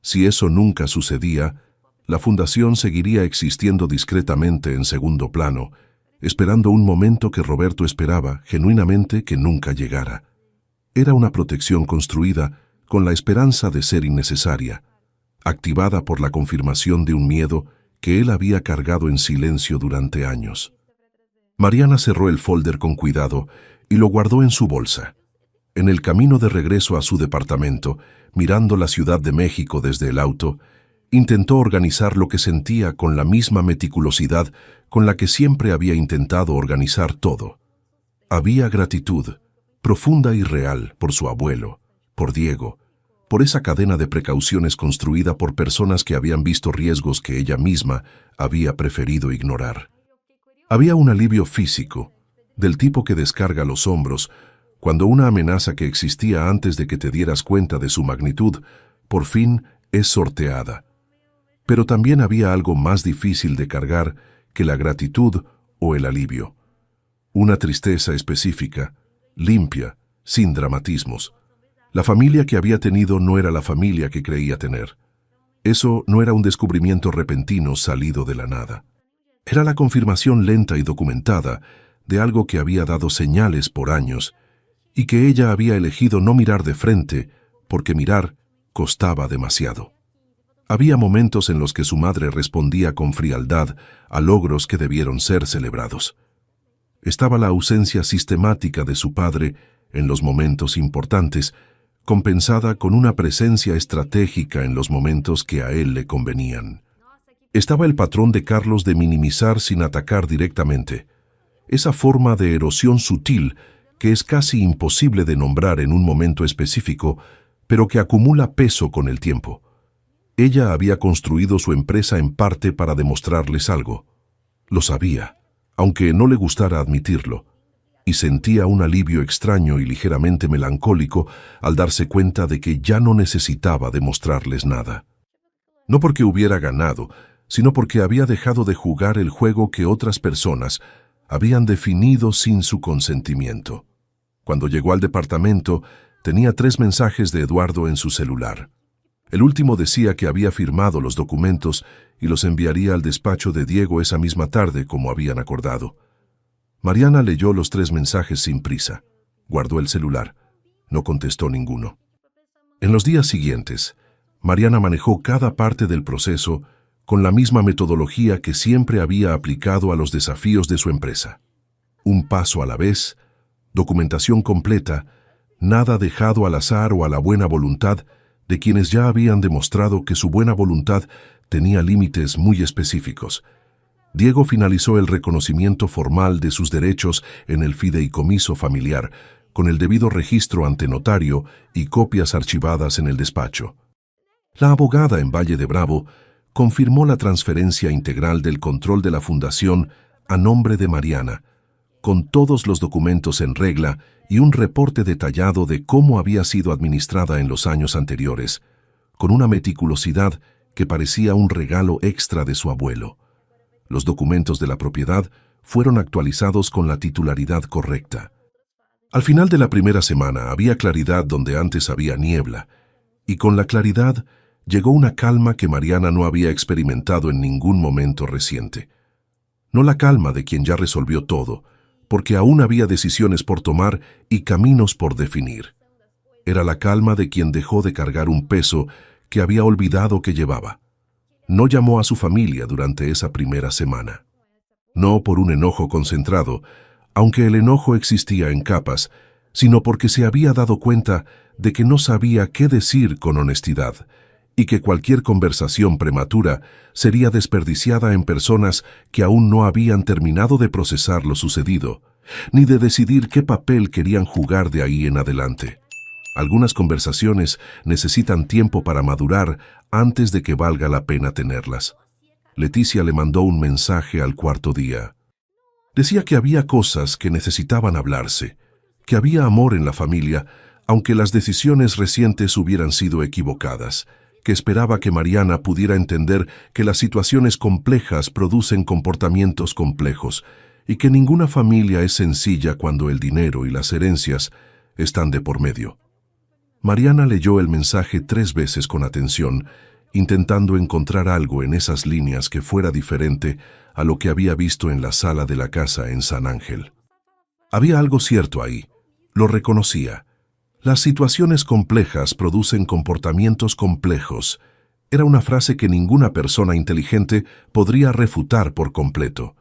Si eso nunca sucedía, la fundación seguiría existiendo discretamente en segundo plano, esperando un momento que Roberto esperaba genuinamente que nunca llegara. Era una protección construida con la esperanza de ser innecesaria, activada por la confirmación de un miedo que él había cargado en silencio durante años. Mariana cerró el folder con cuidado y lo guardó en su bolsa. En el camino de regreso a su departamento, mirando la Ciudad de México desde el auto, intentó organizar lo que sentía con la misma meticulosidad con la que siempre había intentado organizar todo. Había gratitud, profunda y real, por su abuelo, por Diego, por esa cadena de precauciones construida por personas que habían visto riesgos que ella misma había preferido ignorar. Había un alivio físico, del tipo que descarga los hombros, cuando una amenaza que existía antes de que te dieras cuenta de su magnitud, por fin es sorteada. Pero también había algo más difícil de cargar que la gratitud o el alivio. Una tristeza específica, limpia, sin dramatismos. La familia que había tenido no era la familia que creía tener. Eso no era un descubrimiento repentino salido de la nada. Era la confirmación lenta y documentada de algo que había dado señales por años y que ella había elegido no mirar de frente porque mirar costaba demasiado. Había momentos en los que su madre respondía con frialdad a logros que debieron ser celebrados. Estaba la ausencia sistemática de su padre en los momentos importantes, compensada con una presencia estratégica en los momentos que a él le convenían. Estaba el patrón de Carlos de minimizar sin atacar directamente, esa forma de erosión sutil que es casi imposible de nombrar en un momento específico, pero que acumula peso con el tiempo. Ella había construido su empresa en parte para demostrarles algo. Lo sabía, aunque no le gustara admitirlo, y sentía un alivio extraño y ligeramente melancólico al darse cuenta de que ya no necesitaba demostrarles nada. No porque hubiera ganado, sino porque había dejado de jugar el juego que otras personas habían definido sin su consentimiento. Cuando llegó al departamento, tenía 3 mensajes de Eduardo en su celular. El último decía que había firmado los documentos y los enviaría al despacho de Diego esa misma tarde, como habían acordado. Mariana leyó los 3 mensajes sin prisa. Guardó el celular. No contestó ninguno. En los días siguientes, Mariana manejó cada parte del proceso con la misma metodología que siempre había aplicado a los desafíos de su empresa. Un paso a la vez, documentación completa, nada dejado al azar o a la buena voluntad de quienes ya habían demostrado que su buena voluntad tenía límites muy específicos. Diego finalizó el reconocimiento formal de sus derechos en el fideicomiso familiar, con el debido registro ante notario y copias archivadas en el despacho. La abogada en Valle de Bravo confirmó la transferencia integral del control de la fundación a nombre de Mariana, con todos los documentos en regla y un reporte detallado de cómo había sido administrada en los años anteriores, con una meticulosidad que parecía un regalo extra de su abuelo. Los documentos de la propiedad fueron actualizados con la titularidad correcta. Al final de la primera semana había claridad donde antes había niebla, y con la claridad llegó una calma que Mariana no había experimentado en ningún momento reciente. No la calma de quien ya resolvió todo, porque aún había decisiones por tomar y caminos por definir. Era la calma de quien dejó de cargar un peso que había olvidado que llevaba. No llamó a su familia durante esa primera semana. No por un enojo concentrado, aunque el enojo existía en capas, sino porque se había dado cuenta de que no sabía qué decir con honestidad, y que cualquier conversación prematura sería desperdiciada en personas que aún no habían terminado de procesar lo sucedido, ni de decidir qué papel querían jugar de ahí en adelante. Algunas conversaciones necesitan tiempo para madurar antes de que valga la pena tenerlas. Leticia le mandó un mensaje al 4º día. Decía que había cosas que necesitaban hablarse, que había amor en la familia, aunque las decisiones recientes hubieran sido equivocadas, que esperaba que Mariana pudiera entender que las situaciones complejas producen comportamientos complejos y que ninguna familia es sencilla cuando el dinero y las herencias están de por medio. Mariana leyó el mensaje 3 veces con atención, intentando encontrar algo en esas líneas que fuera diferente a lo que había visto en la sala de la casa en San Ángel. Había algo cierto ahí, lo reconocía. Las situaciones complejas producen comportamientos complejos. Era una frase que ninguna persona inteligente podría refutar por completo.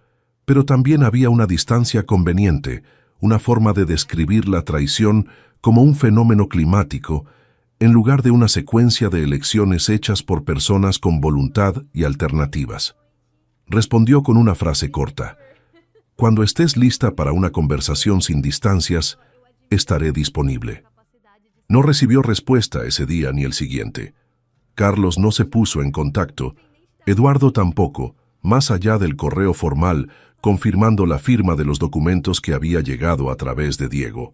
Pero también había una distancia conveniente, una forma de describir la traición como un fenómeno climático, en lugar de una secuencia de elecciones hechas por personas con voluntad y alternativas. Respondió con una frase corta: «Cuando estés lista para una conversación sin distancias, estaré disponible». No recibió respuesta ese día ni el siguiente. Carlos no se puso en contacto, Eduardo tampoco, más allá del correo formal confirmando la firma de los documentos que había llegado a través de Diego.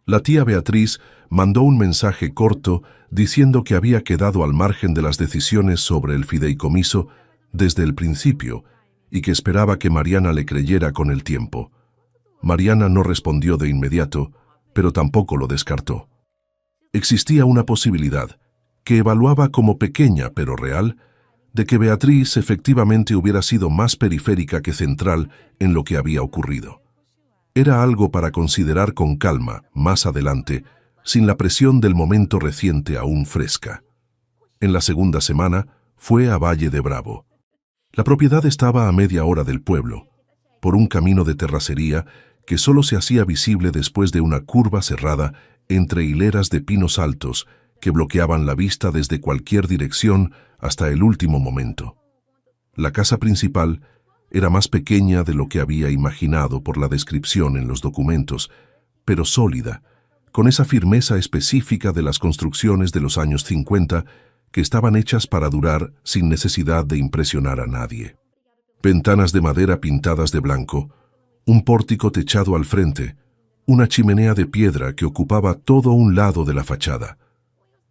La tía Beatriz mandó un mensaje corto diciendo que había quedado al margen de las decisiones sobre el fideicomiso desde el principio y que esperaba que Mariana le creyera con el tiempo. Mariana no respondió de inmediato, pero tampoco lo descartó. Existía una posibilidad, que evaluaba como pequeña pero real, de que Beatriz efectivamente hubiera sido más periférica que central en lo que había ocurrido. Era algo para considerar con calma, más adelante, sin la presión del momento reciente aún fresca. En la segunda semana, fue a Valle de Bravo. La propiedad estaba a media hora del pueblo, por un camino de terracería que solo se hacía visible después de una curva cerrada entre hileras de pinos altos que bloqueaban la vista desde cualquier dirección hasta el último momento. La casa principal era más pequeña de lo que había imaginado por la descripción en los documentos, pero sólida, con esa firmeza específica de las construcciones de los años 50 que estaban hechas para durar sin necesidad de impresionar a nadie. Ventanas de madera pintadas de blanco, un pórtico techado al frente, una chimenea de piedra que ocupaba todo un lado de la fachada.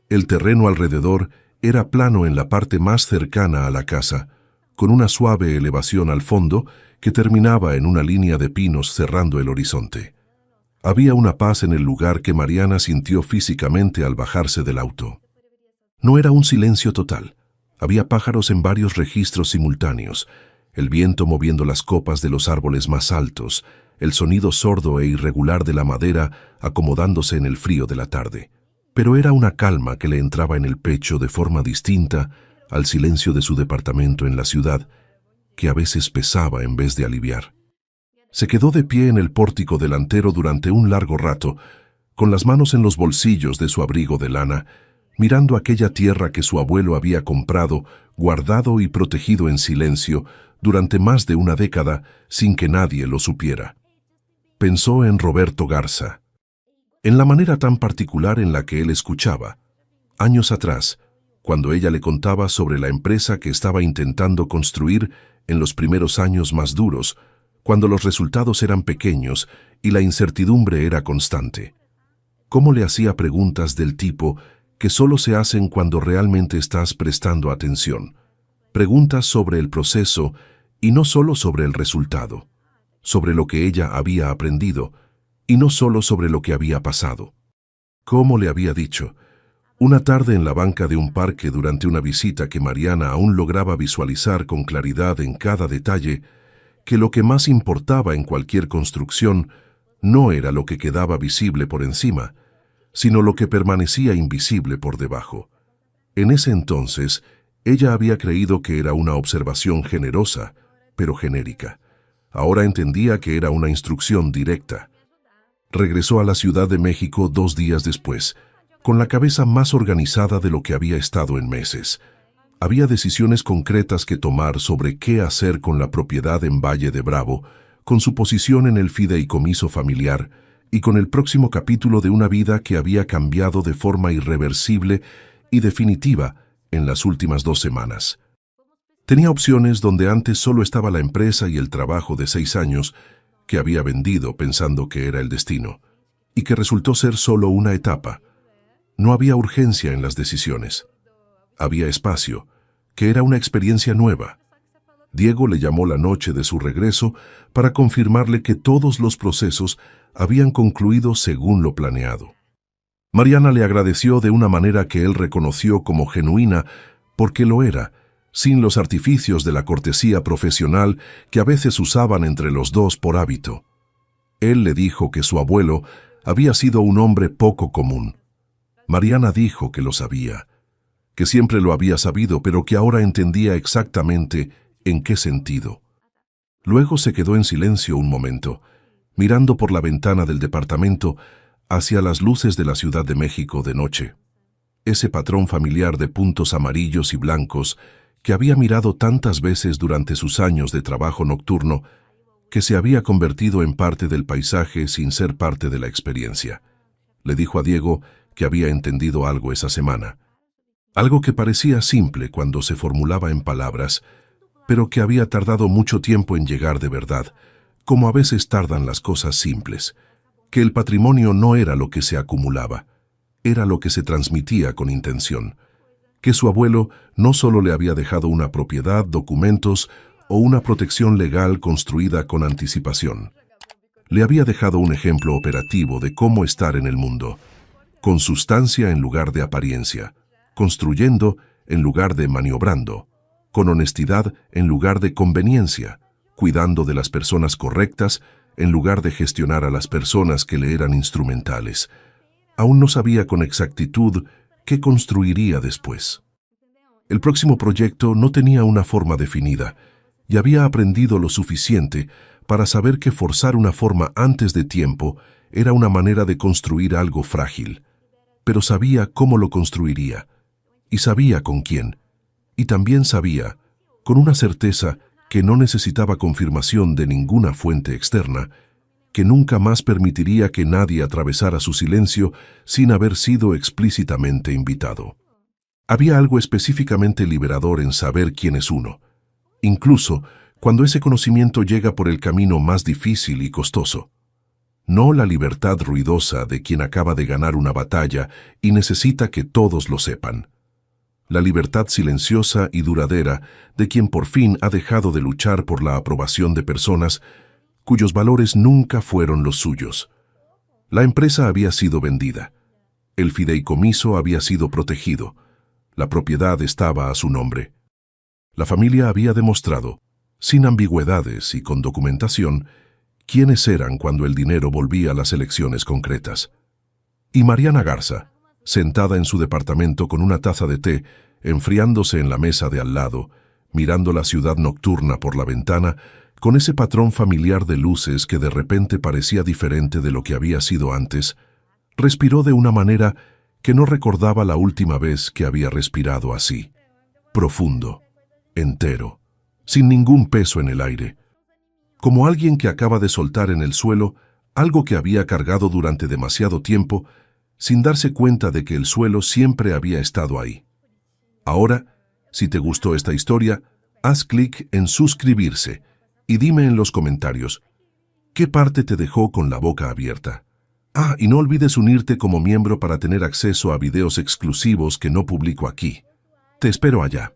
El terreno alrededor era plano en la parte más cercana a la casa, con una suave elevación al fondo que terminaba en una línea de pinos cerrando el horizonte. Había una paz en el lugar que Mariana sintió físicamente al bajarse del auto. No era un silencio total. Había pájaros en varios registros simultáneos, el viento moviendo las copas de los árboles más altos, el sonido sordo e irregular de la madera acomodándose en el frío de la tarde. Pero era una calma que le entraba en el pecho de forma distinta al silencio de su departamento en la ciudad, que a veces pesaba en vez de aliviar. Se quedó de pie en el pórtico delantero durante un largo rato, con las manos en los bolsillos de su abrigo de lana, mirando aquella tierra que su abuelo había comprado, guardado y protegido en silencio durante más de una década sin que nadie lo supiera. Pensó en Roberto Garza, en la manera tan particular en la que él escuchaba. Años atrás, cuando ella le contaba sobre la empresa que estaba intentando construir en los primeros años más duros, cuando los resultados eran pequeños y la incertidumbre era constante. Cómo le hacía preguntas del tipo que solo se hacen cuando realmente estás prestando atención. Preguntas sobre el proceso y no solo sobre el resultado, sobre lo que ella había aprendido y no solo sobre lo que había pasado. Como le había dicho, una tarde en la banca de un parque durante una visita que Mariana aún lograba visualizar con claridad en cada detalle, que lo que más importaba en cualquier construcción no era lo que quedaba visible por encima, sino lo que permanecía invisible por debajo. En ese entonces, ella había creído que era una observación generosa, pero genérica. Ahora entendía que era una instrucción directa. Regresó a la Ciudad de México 2 días después, con la cabeza más organizada de lo que había estado en meses. Había decisiones concretas que tomar sobre qué hacer con la propiedad en Valle de Bravo, con su posición en el fideicomiso familiar y con el próximo capítulo de una vida que había cambiado de forma irreversible y definitiva en las últimas 2 semanas. Tenía opciones donde antes solo estaba la empresa y el trabajo de 6 años que había vendido pensando que era el destino, y que resultó ser solo una etapa, No había urgencia en las decisiones. Había espacio, que era una experiencia nueva. Diego le llamó la noche de su regreso para confirmarle que todos los procesos habían concluido según lo planeado. Mariana le agradeció de una manera que él reconoció como genuina, porque lo era, sin los artificios de la cortesía profesional que a veces usaban entre los dos por hábito. Él le dijo que su abuelo había sido un hombre poco común. Mariana dijo que lo sabía, que siempre lo había sabido, pero que ahora entendía exactamente en qué sentido. Luego se quedó en silencio un momento, mirando por la ventana del departamento hacia las luces de la Ciudad de México de noche. Ese patrón familiar de puntos amarillos y blancos que había mirado tantas veces durante sus años de trabajo nocturno, que se había convertido en parte del paisaje sin ser parte de la experiencia. Le dijo a Diego que había entendido algo esa semana. Algo que parecía simple cuando se formulaba en palabras, pero que había tardado mucho tiempo en llegar de verdad, como a veces tardan las cosas simples, que el patrimonio no era lo que se acumulaba, era lo que se transmitía con intención, que su abuelo no solo le había dejado una propiedad, documentos o una protección legal construida con anticipación. Le había dejado un ejemplo operativo de cómo estar en el mundo, con sustancia en lugar de apariencia, construyendo en lugar de maniobrando, con honestidad en lugar de conveniencia, cuidando de las personas correctas en lugar de gestionar a las personas que le eran instrumentales. Aún no sabía con exactitud qué construiría después. El próximo proyecto no tenía una forma definida, y había aprendido lo suficiente para saber que forzar una forma antes de tiempo era una manera de construir algo frágil. Pero sabía cómo lo construiría, y sabía con quién, y también sabía, con una certeza que no necesitaba confirmación de ninguna fuente externa, que nunca más permitiría que nadie atravesara su silencio sin haber sido explícitamente invitado. Había algo específicamente liberador en saber quién es uno, incluso cuando ese conocimiento llega por el camino más difícil y costoso. No la libertad ruidosa de quien acaba de ganar una batalla y necesita que todos lo sepan. La libertad silenciosa y duradera de quien por fin ha dejado de luchar por la aprobación de personas cuyos valores nunca fueron los suyos. La empresa había sido vendida. El fideicomiso había sido protegido. La propiedad estaba a su nombre. La familia había demostrado, sin ambigüedades y con documentación, quiénes eran cuando el dinero volvía a las elecciones concretas. Y Mariana Garza, sentada en su departamento con una taza de té, enfriándose en la mesa de al lado, mirando la ciudad nocturna por la ventana, con ese patrón familiar de luces que de repente parecía diferente de lo que había sido antes, respiró de una manera que no recordaba la última vez que había respirado así, profundo, entero, sin ningún peso en el aire, como alguien que acaba de soltar en el suelo algo que había cargado durante demasiado tiempo, sin darse cuenta de que el suelo siempre había estado ahí. Ahora, si te gustó esta historia, haz clic en suscribirse y dime en los comentarios, ¿qué parte te dejó con la boca abierta? Y no olvides unirte como miembro para tener acceso a videos exclusivos que no publico aquí. Te espero allá.